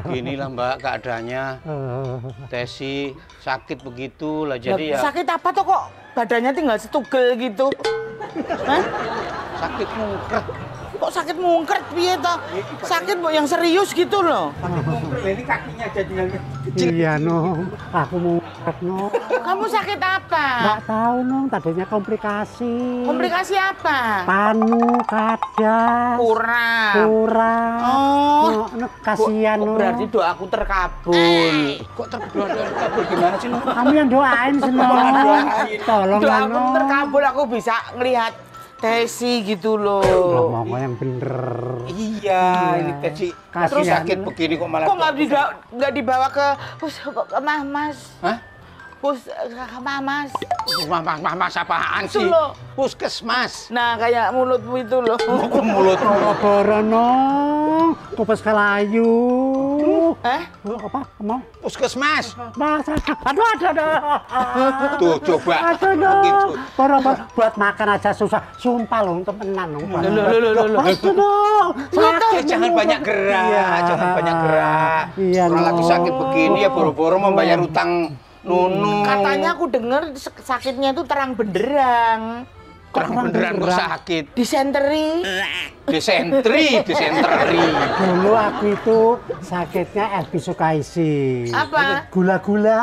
Beginilah Mbak keadaannya. Tesi sakit begitu lah jadi ya. Sakit apa tuh kok badannya tinggal setugel gitu? Hah? Sakit mungkret. Kok sakit mungkret piye toh? Sakit yang serius gitu loh. Ini kakinya jadi yang kecil. Iya Nong, aku mungkret Nong. Kamu sakit apa? Nggak tahu Nong, tadinya komplikasi. Komplikasi apa? Panu, kadal, kurang. Oh, Kasihan Nong. berarti doaku terkabul. Kok terkabul gimana sih Nong? Kamu yang doain sih Nong. Tolong lah Doaku Nong. terkabul, aku bisa ngelihat Tesi gitu loh. Ngomong yang bener. Iya, ini Tesi. Terus sakit begini kok malah. Kok nggak dibawa ke Mas? Hah? Mas. Mas apaan sih? loh. Puskesmas. Nah, kayak mulutmu itu loh. Mulutmu. Nong, kupas kalayu. Apa? Mau? Puskesmas. Masa? Aduh. Tuh coba. Aduh, Begitu. Buat makan aja susah. Sumpah loh, temenan loh. Loh. Jangan banyak gerak, jangan banyak gerak. Iya, orang lagi sakit begini ya boro-boro membayar utang Nunu. Katanya aku dengar sakitnya itu terang benderang. Terang beneran kok sakit. Disenteri. Disenteri. Dulu aku itu sakitnya episukaisi. Apa? Gula-gula.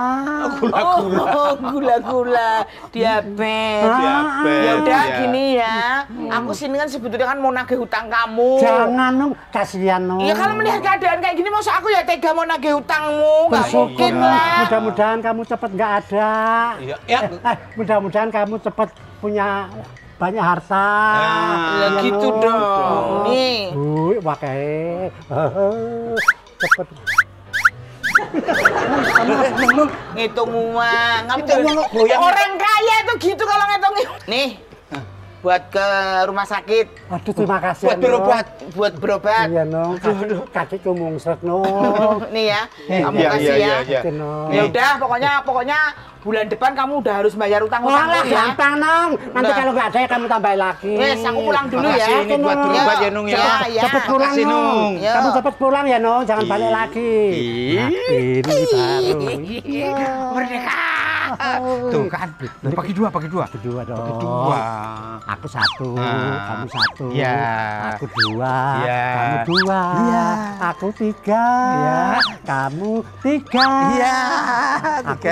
Oh, gula-gula. Diabetes. Ya udah gini ya. Aku sini kan sebetulnya kan mau nagih hutang kamu. Jangan Nung, kasihan Nung. Ya kalau melihat keadaan kayak gini masa aku ya tega mau nagih hutangmu. Nggak mungkin lah. Mudah-mudahan kamu cepet nggak ada. Iya. Mudah-mudahan kamu cepet punya banyak harta. Ya gitu dong. Nih. Pakai. Cepet. Ngitung uang. Orang kaya tuh gitu kalau ngitung. Nih. Buat ke rumah sakit. Aduh, terima kasih. Buat berobat. Iya, Nong. Kakiku mungsek, Nong. Nih ya. Kamu kasih ya. Ya udah, pokoknya bulan depan kamu udah harus bayar utang ya. Gampang, Nong. Nanti kalau nggak ada ya kamu tambahin lagi. Wes, aku pulang dulu ya. Ini buat berobat ya, Nung ya. Cepet pulang, Nong. Kamu cepet pulang ya, Nong. Jangan balik lagi. Ini baru. Merdeka. Tuh kan. Bagi dua. Kedua dong. Aku satu, kamu satu. Iya. Aku dua, iya. kamu dua. Iya. Aku tiga, iya. Kamu tiga. Iya. Aku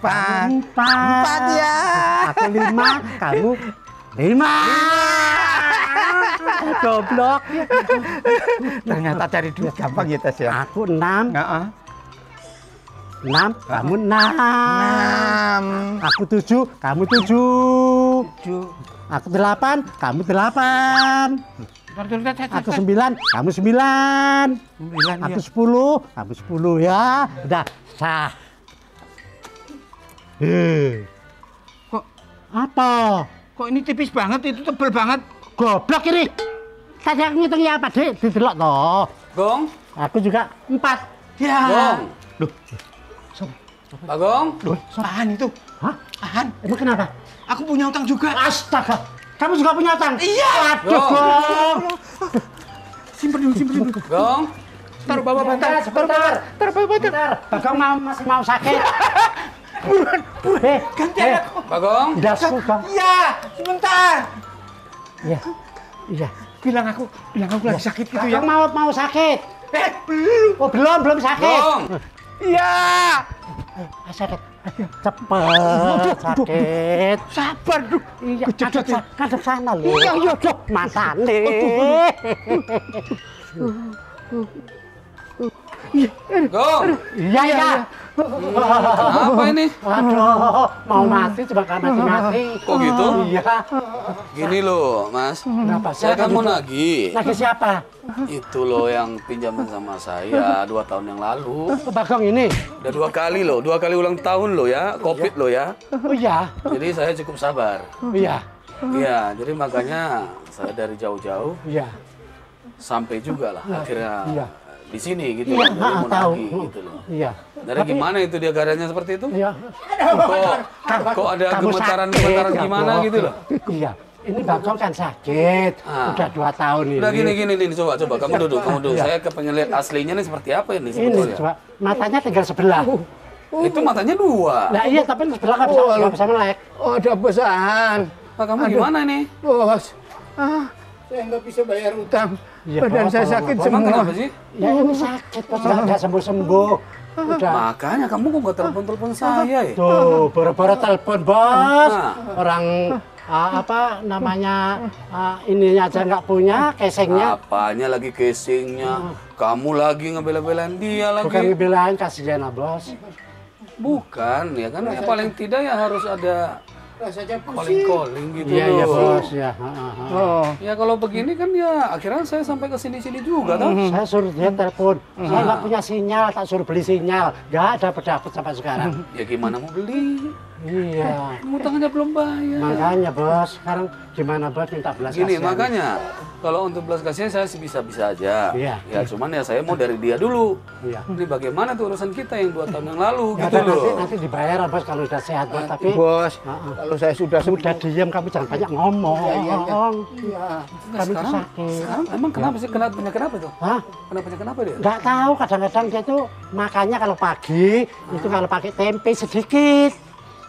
empat ya. Aku lima, kamu lima. Goblok. Ternyata cari duit gampang ya Tes ya. Aku enam. Enam, kamu enam. Aku tujuh, kamu tujuh. Aku delapan, kamu delapan. Aku sembilan, kamu sembilan. Aku sepuluh, kamu sepuluh ya. Udah sah. Kok apa? Kok ini tipis banget, itu tebel banget. Goblok ini. Tadi aku ngitungnya apa, Dik? Didelok toh. Gong. Aku juga 4. Ya. Gong. Loh. Pak Gong. Loh, apaan itu? Hah? Apaan? Emang kenapa? Aku punya utang juga. Astaga. Kamu juga punya utang? Iya. Aduh, Gong. Simpen dulu. Gong. Taruh bawah bantal. Sebentar. Taruh bawah bantal. Bagong masih mau sakit. Buruan. Ganti aku. Pak Gong. Dasku, Gong. Iya, sebentar. Iya. Bilang aku lagi sakit gitu ya. Bagong mau sakit. Belum. Oh, belum sakit. Gong. Iya. Sakit. Cepet sakit. Sabar, Duh. Iya, kadep sana loh. Iya, Dok. Matane. Gong. Iya. Apa ini? Aduh, mau mati cuma gak mati-mati. Kok gitu? Iya. Gini loh, Mas. Kenapa? Saya kan mau nagih. Lagi siapa? Itu loh yang pinjaman sama saya 2 tahun yang lalu. Bagong ini? Udah 2 kali loh, 2 kali ulang tahun loh ya, Covid loh ya. Oh iya. Jadi saya cukup sabar. Iya. Iya, jadi makanya saya dari jauh-jauh Iya. sampai juga lah akhirnya Iya. di sini gitu. Iya, Jadi mau tahu. nagih gitu loh. Iya. Dari gimana itu dia keadaannya seperti itu? Iya. Kok ada Kamu gemetaran sakit, gimana ya, gitu loh? Iya. ini Bagong kan sakit. Udah 2 tahun ini. Udah gini nih, coba kamu duduk. Saya kepengen lihat aslinya nih seperti apa ini sebetulnya. Ini coba, matanya tinggal sebelah. Itu matanya 2. Nah iya, tapi sebelah nggak bisa melek. Oh, ada pesan. Pak, kamu gimana nih? Bos, saya nggak bisa bayar utang. Iya, Badan Bos, saya tolong, sakit Bos. Emang semua. kenapa sih? Ya ini sakit, Bos. Nggak sembuh-sembuh. Udah. Makanya kamu kok nggak telepon saya ya? Tuh, boro-boro telepon, Bos. Nah. Orang apa namanya ininya aja nggak punya, casingnya. Apanya lagi casingnya? Kamu lagi ngebela-belain dia lagi. Bukan ngebelain, kasihan lah, Bos. Bukan, ya kan ya paling tidak ya harus ada Rasanya pusing. calling gitu Iya, iya, loh. Bos. Ya. Oh, Ya kalau begini kan ya akhirnya saya sampai ke sini-sini juga toh. Saya suruh dia telepon. Saya nggak punya sinyal, tak suruh beli sinyal. Nggak dapet sampai sekarang. Ya gimana mau beli? Iya. Utangnya belum bayar. Makanya, Bos. Sekarang gimana, Bos, minta belas Gini, kasihan. makanya kalau untuk belas kasihan saya sih bisa-bisa aja. Iya. Ya cuman ya saya mau dari dia dulu. Iya. Ini bagaimana tuh urusan kita yang 2 tahun yang lalu Ya, gitu nanti, loh. nanti dibayar, Bos, kalau udah sehat, Bos. Tapi bos, kalau saya sudah sembuh. udah diam, kamu jangan banyak ngomong. Iya. Nah, Kamu tuh sakit. sekarang emang kenapa sih? Kenapa tuh? Hah? Kenapa dia? Nggak tahu, kadang-kadang dia tuh makannya kalau pagi, itu kalau pakai tempe sedikit.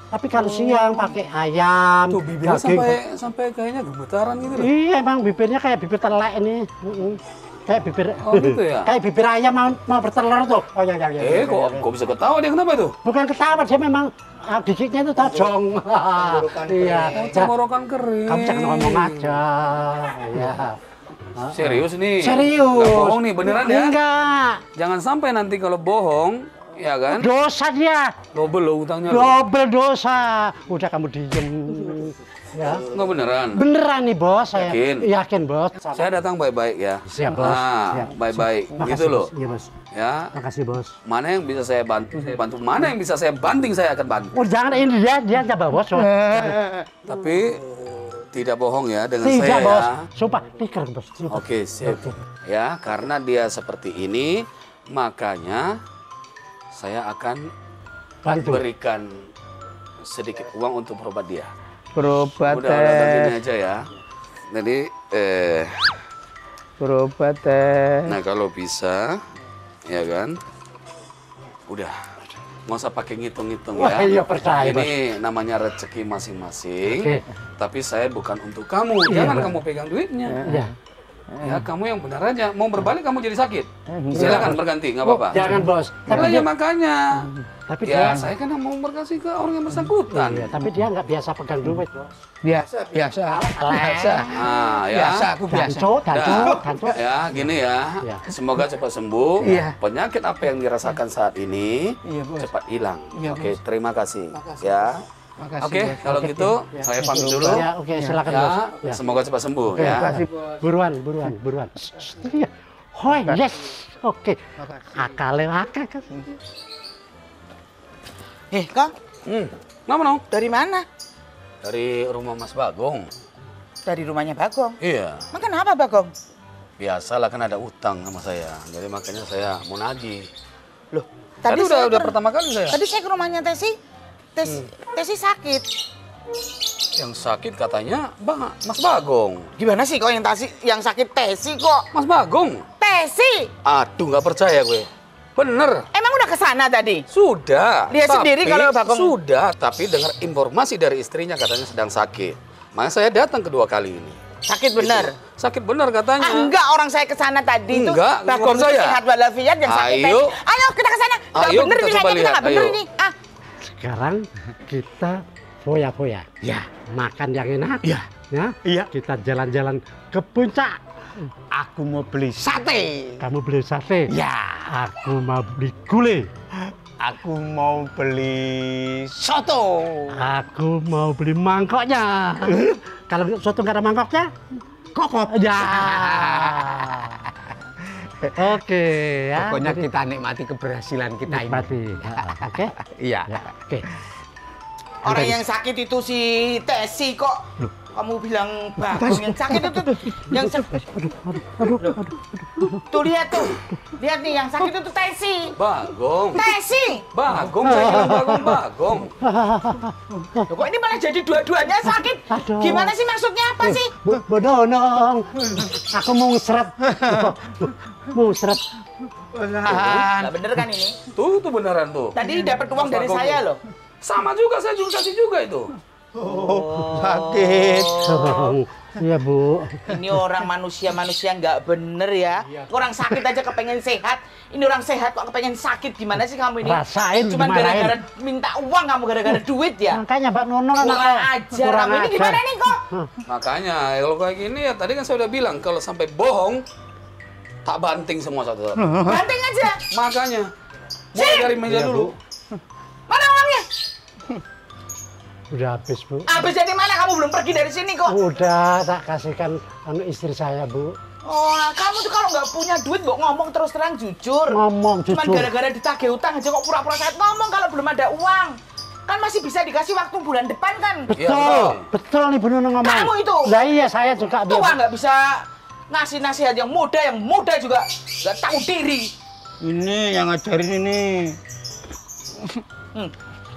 Tapi kalau siang pakai ayam, Tuh bibirnya daging. sampai kayaknya gemetaran gitu loh. Iya, emang bibirnya kayak bibir telek ini. Kayak bibir, Oh gitu ya? kayak bibir ayam mau bertelur tuh. Oh ya. Kok bisa ketawa dia kenapa tuh? Bukan ketawa, dia memang giginya itu tajong. Iya. Tenggorokan kering. Kamu jangan ngomong aja. Iya. Serius nih? Serius. Nggak bohong nih, beneran ya? Enggak. Jangan sampai nanti kalau bohong, ya kan? Dosa dia. Double loh utangnya. loh. Double dosa. Udah kamu diem. Ya. Nggak beneran? Beneran nih, Bos. Saya yakin, Bos. Saya datang baik-baik ya. Siap, Bos. Nah, Siap. baik-baik. Makasih, Gitu loh. Bos. Iya, Bos. Ya. Makasih, Bos. Mana yang bisa saya bantu, saya bantu. Mana yang bisa saya banting, saya akan bantu. Oh, jangan ini dia coba, Bos. Tapi tidak bohong ya dengan Tidak, saya Bos. ya. Sumpah, pikir, Bos. Sumpah. Oke, sip. Ya, karena dia seperti ini, makanya saya akan Bantu. berikan sedikit uang untuk berobat dia. Berobat Udah gini aja ya. Jadi, berobat nah kalau bisa, ya kan, udah. Nggak usah pakai ngitung-ngitung Wah, ya. iya, percaya, Ini namanya rezeki masing-masing. Oke. Tapi saya bukan untuk kamu. Iya, Jangan Bos. kamu pegang duitnya. Ya. Ya, kamu yang benar aja. Mau berbalik kamu jadi sakit. Silakan berganti, nggak apa-apa. Jangan, Bos. Tapi Tapi ya makanya. tapi Ya, dia, saya kan mau berkasih ke orang yang bersangkutan. iya, tapi dia nggak biasa pegang duit, Bos. biasa. Ah, ya. Biasa, aku biasa. Danco. Ya, gini ya. Ya. Semoga cepat sembuh. Iya. Penyakit apa yang dirasakan saat ini Iya, Bos. cepat hilang. Iya, Oke, Bos. terima kasih. Ya. Makasih, Oke, Bos. kalau gitu saya pamit dulu. Ya, oke, silakan, Ya, Bos. Ya. semoga cepat sembuh Oke, ya. Makasih, Bos. Buruan. Iya. Hoi, yes. Oke. Akal. Kang, Kenapa dong? dari mana? Dari rumah Mas Bagong. Dari rumahnya Bagong. Iya. Emang kenapa, Bagong? Biasalah kan ada utang sama saya. Jadi makanya saya mau nagih. Loh, Tadi saya udah ke- pertama kali saya. Tadi saya ke rumahnya Tesi. Tesi sakit. Yang sakit katanya Mas Bagong. Gimana sih kok yang sakit Tesi kok? Mas Bagong? Tesi. Aduh, nggak percaya gue. Bener. Emang udah ke sana tadi? Sudah. Lihat sendiri kalau Bagong- Sudah, tapi dengar informasi dari istrinya katanya sedang sakit. Makanya saya datang kedua kali ini. Sakit bener. Gitu. Sakit bener katanya. Ah, enggak, orang saya ke sana tadi itu Enggak, Bagong bukan saya. sehat walafiat yang sakit Ayo. Tesi. Ayo kita ke sana. Enggak Ayo, bener kita ini coba kayaknya kita lihat, enggak bener ayo. ini. Ah, Sekarang kita foya-foya. Ya, makan yang enak. Iya. Ya. Iya. Kita jalan-jalan ke puncak. aku mau beli sate. Kamu beli sate. Ya, Aku mau beli gulai. aku mau beli soto. Aku mau beli mangkoknya. Kalau soto nggak ada mangkoknya, kokop. Ya. Oke ya. Pokoknya jadi kita nikmati keberhasilan kita ini. nikmati. Oke. Iya. Ya, oke. Orang yang sakit itu si Tesi kok. kamu bilang Bagong yang sakit itu, yang sakit. Tuh lihat tuh, lihat nih yang sakit itu Tesi. Bagong. Tesi. Bagong, saya bilang Bagong. Loh, kok ini malah jadi dua-duanya sakit? Aduh. Gimana sih maksudnya apa sih? Bu Nonong, aku mau ngesret. Mau ngesret. Nggak bener kan ini? Tuh beneran tuh. Tadi dapat uang dari Bagong saya tuh. loh. Sama juga, saya juga kasih juga itu. Sakit. Iya, Bu. Ini orang manusia-manusia nggak bener ya. Orang sakit aja kepengen sehat. Ini orang sehat kok kepengen sakit. Gimana sih kamu ini? Rasain, Cuman dimarahin. gara-gara minta uang kamu, gara-gara duit ya? Makanya Mbak Nonong kan Kurang ajar kamu ini gimana nih kok? Makanya kalau kayak gini ya tadi kan saya udah bilang kalau sampai bohong tak banting semua satu. Banting aja. Makanya mulai dari meja dulu. Mana uangnya? Udah habis, Bu. Habis dari mana? Kamu belum pergi dari sini kok. Udah tak kasihkan istri saya, Bu. Oh, kamu tuh kalau nggak punya duit, Mbok, ngomong terus terang jujur. Ngomong Cuman jujur. gara-gara ditagih utang aja kok pura-pura sehat. Ngomong kalau belum ada uang. Kan masih bisa dikasih waktu bulan depan kan? Iya, Betul, betul nih Bu Nunung ngomong. Kamu itu. Lah iya, saya juga. Tua nggak bisa ngasih nasihat yang muda juga nggak tahu diri. Ini yang ngajarin ini.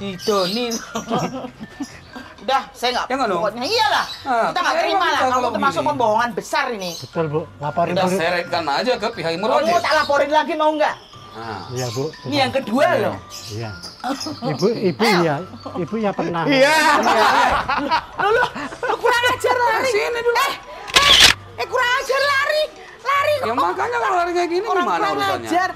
Didoni. Udah, saya nggak. Ya nggak dong? Pokoknya iyalah. Kita nggak ya terima emang lah. kita Kamu kalau termasuk begini. pembohongan besar ini. Betul, Bu. Laporin Udah dulu. seretkan aja ke pihak Kamu Imroje. tak laporin lagi mau nggak? Nah, Iya, Bu. Ini yang kedua loh. Iya. Ibu ya. Ibu ya pernah. Iya. Lu kurang ajar lari. sini dulu. Kurang ajar lari. Lari Ya makanya kalau lari kayak gini orang gimana kurang urusannya? ajar.